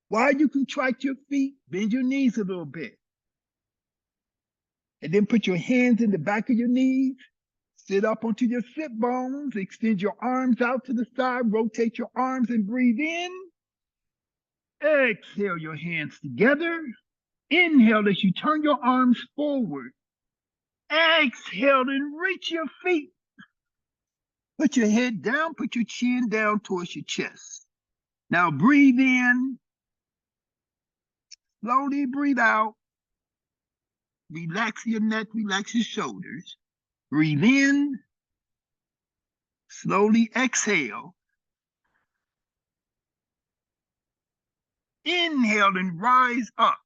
While you contract your feet, bend your knees a little bit. And then put your hands in the back of your knees. Sit up onto your sit bones. Extend your arms out to the side. Rotate your arms and breathe in. Exhale your hands together. Inhale as you turn your arms forward. Exhale and reach your feet. Put your head down, put your chin down towards your chest. Now breathe in. Slowly breathe out. Relax your neck, relax your shoulders. Breathe in. Slowly exhale. Inhale and rise up.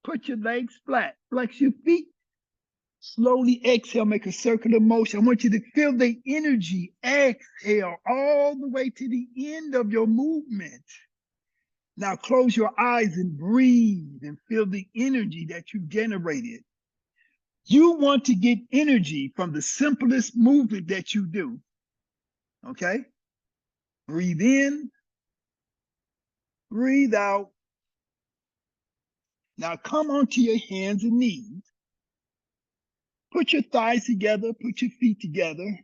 Put your legs flat. Flex your feet. Slowly exhale, make a circular motion. I want you to feel the energy. Exhale all the way to the end of your movement. Now close your eyes and breathe and feel the energy that you generated. You want to get energy from the simplest movement that you do. Okay? Breathe in, breathe out. Now come onto your hands and knees. Put your thighs together, put your feet together.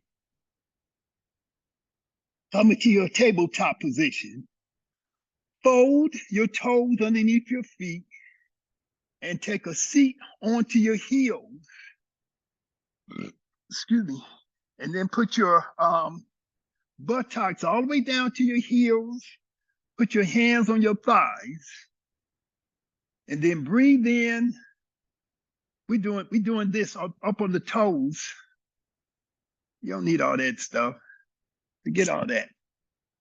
Come into your tabletop position. Fold your toes underneath your feet and take a seat onto your heels. Excuse me. And then put your buttocks all the way down to your heels. Put your hands on your thighs. And then breathe in. We're doing this up on the toes. You don't need all that stuff. Forget all that.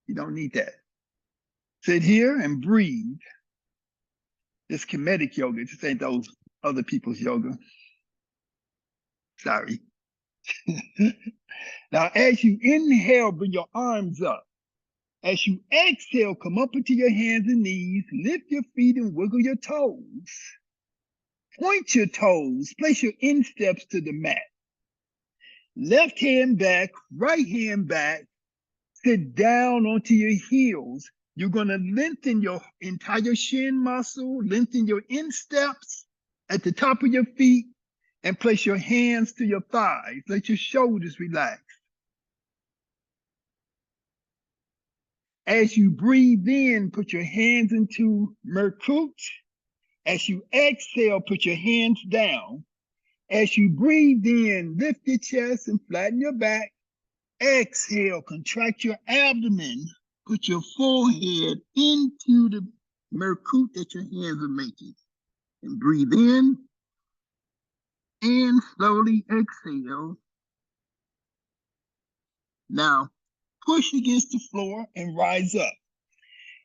You don't need that. Sit here and breathe. This Kmetic yoga. This ain't those other people's yoga. Sorry. Now, as you inhale, bring your arms up. As you exhale, come up into your hands and knees. Lift your feet and wiggle your toes. Point your toes. Place your insteps to the mat. Left hand back, right hand back. Sit down onto your heels. You're going to lengthen your entire shin muscle, lengthen your insteps at the top of your feet, and place your hands to your thighs. Let your shoulders relax. As you breathe in, put your hands into Merkut. As you exhale, put your hands down. As you breathe in, lift your chest and flatten your back. Exhale, contract your abdomen. Put your forehead into the Merkut that your hands are making. And breathe in and slowly exhale. Now, push against the floor and rise up.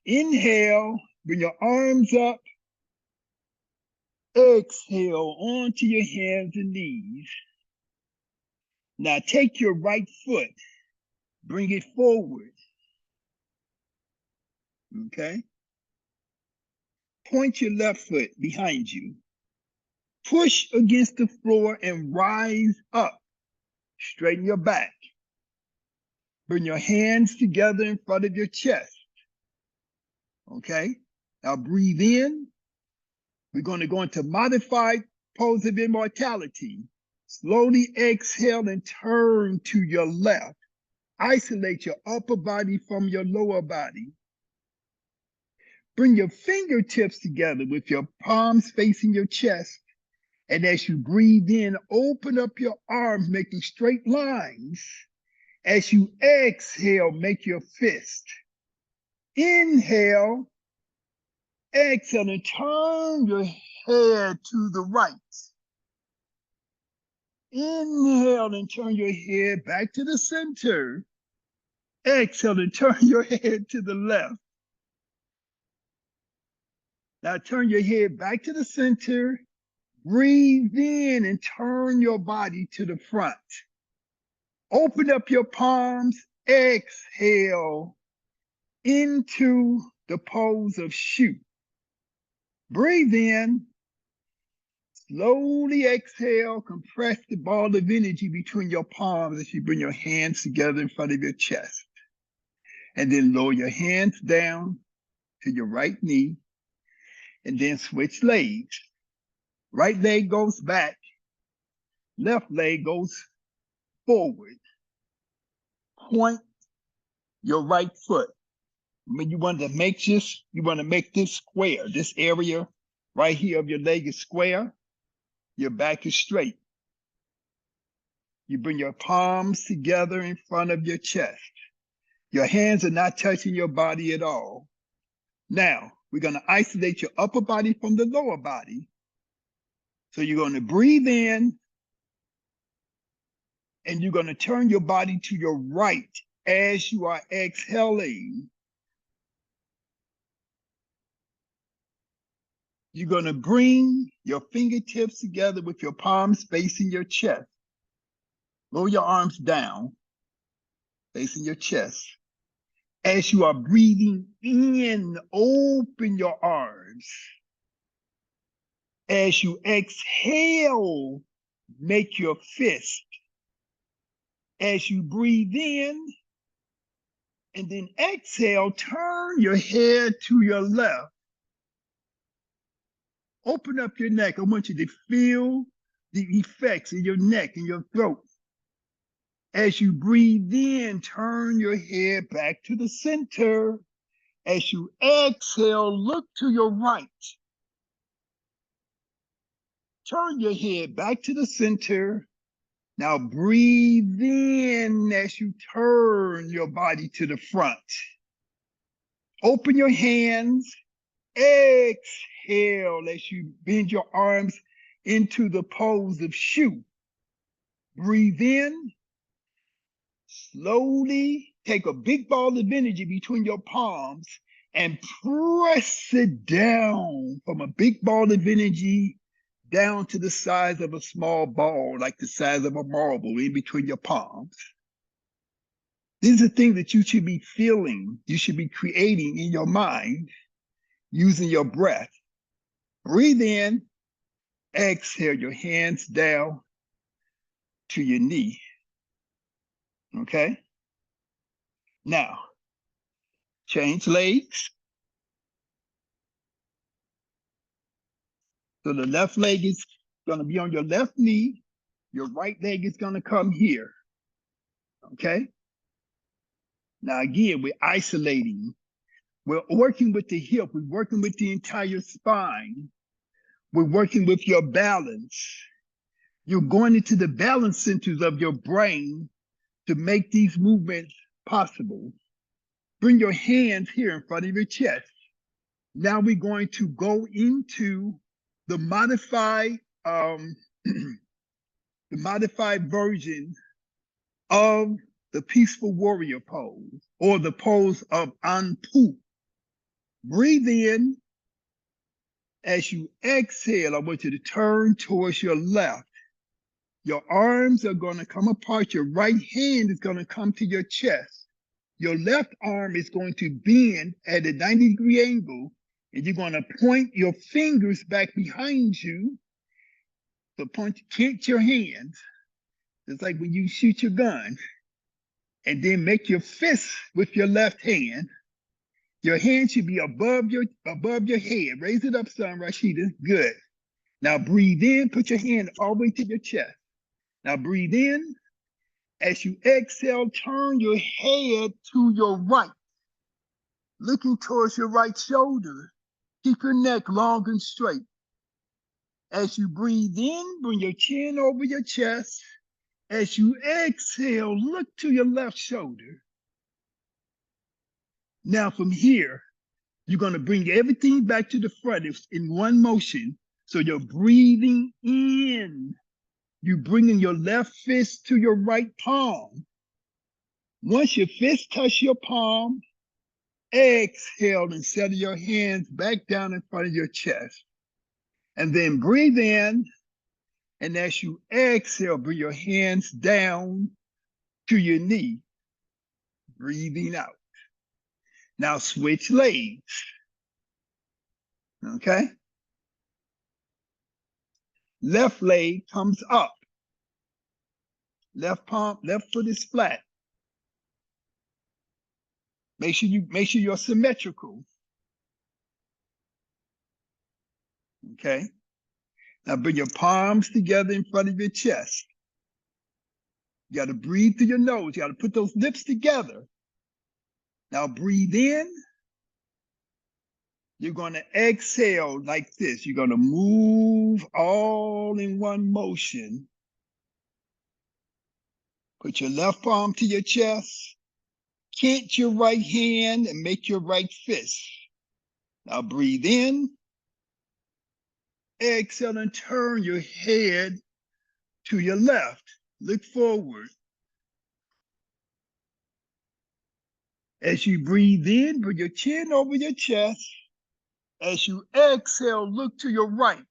Inhale, bring your arms up. Exhale onto your hands and knees. Now take your right foot, bring it forward. Okay? Point your left foot behind you. Push against the floor and rise up. Straighten your back. Bring your hands together in front of your chest. Okay? Now breathe in. We're going to go into modified pose of immortality. Slowly exhale and turn to your left. Isolate your upper body from your lower body. Bring your fingertips together with your palms facing your chest. And as you breathe in, open up your arms, making straight lines. As you exhale, make your fist. Inhale, exhale, and turn your head to the right. Inhale and turn your head back to the center. Exhale and turn your head to the left. Now turn your head back to the center. Breathe in and turn your body to the front. Open up your palms. Exhale into the pose of shoot. Breathe in. Slowly exhale. Compress the ball of energy between your palms as you bring your hands together in front of your chest. And then lower your hands down to your right knee. And then switch legs. Right leg goes back. Left leg goes forward. Point your right foot. When you want to make this square. This area right here of your leg is square. Your back is straight. You bring your palms together in front of your chest. Your hands are not touching your body at all. Now, we're going to isolate your upper body from the lower body. So you're going to breathe in, and you're going to turn your body to your right as you are exhaling. You're going to bring your fingertips together with your palms facing your chest. Lower your arms down, facing your chest. As you are breathing in, open your arms. As you exhale, make your fist. As you breathe in, and then exhale, turn your head to your left. Open up your neck. I want you to feel the effects in your neck and your throat. As you breathe in, turn your head back to the center. As you exhale, look to your right. Turn your head back to the center. Now breathe in as you turn your body to the front. Open your hands. Exhale as you bend your arms into the pose of shoot. Breathe in. Slowly take a big ball of energy between your palms and press it down from a big ball of energy down to the size of a small ball, like the size of a marble in between your palms. These are things that you should be feeling, you should be creating in your mind, using your breath. Breathe in, exhale your hands down to your knee. Okay. Now, change legs. So the left leg is going to be on your left knee. Your right leg is going to come here. Okay. Now, again, we're isolating. We're working with the hip. We're working with the entire spine. We're working with your balance. You're going into the balance centers of your brain to make these movements possible. Bring your hands here in front of your chest. Now we're going to go into the modified, the modified version of the peaceful warrior pose, or the pose of Anpu. Breathe in. As you exhale, I want you to turn towards your left. Your arms are going to come apart. Your right hand is going to come to your chest. Your left arm is going to bend at a 90-degree angle, and you're going to point your fingers back behind you. So pinch your hands. It's like when you shoot your gun. And then make your fist with your left hand. Your hand should be above your head. Raise it up, son, Rashida. Good. Now breathe in. Put your hand all the way to your chest. Now breathe in. As you exhale, turn your head to your right, looking towards your right shoulder. Keep your neck long and straight. As you breathe in, bring your chin over your chest. As you exhale, look to your left shoulder. Now from here, you're going to bring everything back to the front in one motion. So you're breathing in. You're bringing your left fist to your right palm. Once your fist touch your palm, exhale and settle your hands back down in front of your chest. And then breathe in. And as you exhale, bring your hands down to your knee. Breathing out. Now switch legs. Okay? Left leg comes up. Left foot is flat. Make sure you're symmetrical. Okay? Now bring your palms together in front of your chest. You got to breathe through your nose. You got to put those lips together. Now breathe in. You're going to exhale like this. You're going to move all in one motion. Put your left palm to your chest. Clench your right hand and make your right fist. Now breathe in. Exhale and turn your head to your left. Look forward. As you breathe in, put your chin over your chest. As you exhale, look to your right.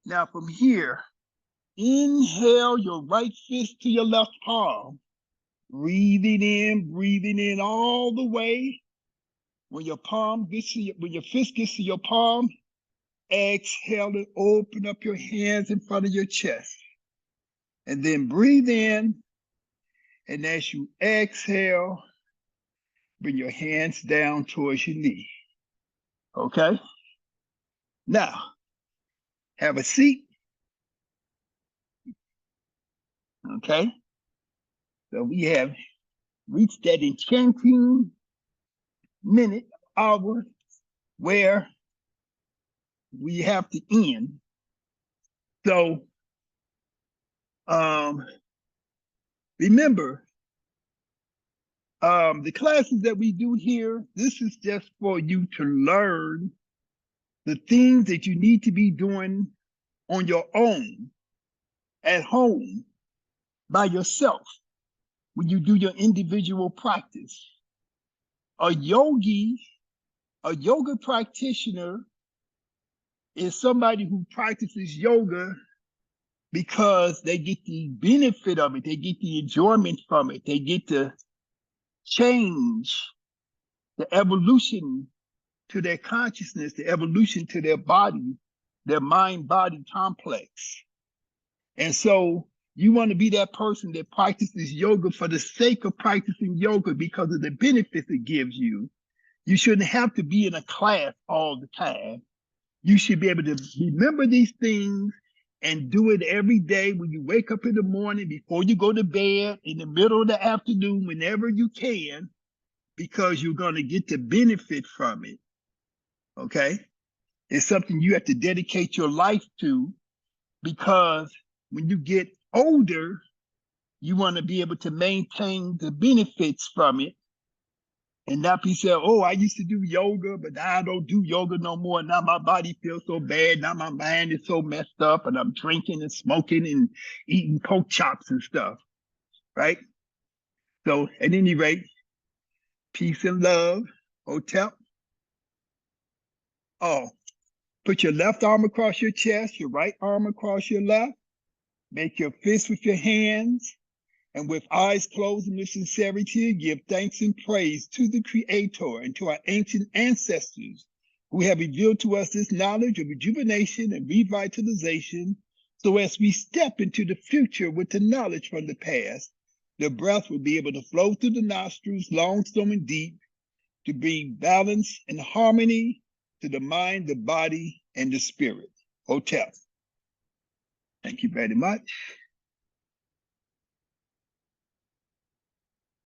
Now from here, inhale your right fist to your left palm. Breathing in all the way. When your fist gets to your palm, exhale and open up your hands in front of your chest. And then breathe in. And as you exhale, bring your hands down towards your knee. Okay? Now, have a seat. Okay? So we have reached that enchanting minute, hour, where we have to end. So, remember, the classes that we do here, this is just for you to learn the things that you need to be doing on your own, at home, by yourself, when you do your individual practice. A yoga practitioner is somebody who practices yoga because they get the benefit of it, they get the enjoyment from it, they get to change the evolution to their consciousness, the evolution to their body, their mind-body complex. And so You want to be that person that practices yoga for the sake of practicing yoga because of the benefits it gives you. You shouldn't have to be in a class all the time. You should be able to remember these things and do it every day when you wake up in the morning, before you go to bed, in the middle of the afternoon, whenever you can, because you're going to get the benefit from it. Okay? It's something you have to dedicate your life to, because when you get older, you want to be able to maintain the benefits from it and not be saying, oh, I used to do yoga, but now I don't do yoga no more. Now my body feels so bad. Now my mind is so messed up, and I'm drinking and smoking and eating pork chops and stuff, right? So at any rate, peace and love, Hotep. Oh, put your left arm across your chest, your right arm across your left. Make your fist with your hands. And with eyes closed and with sincerity, give thanks and praise to the Creator and to our ancient ancestors who have revealed to us this knowledge of rejuvenation and revitalization. So as we step into the future with the knowledge from the past, the breath will be able to flow through the nostrils, long, slow, and deep, to bring balance and harmony to the mind, the body, and the spirit. Hotep. Thank you very much.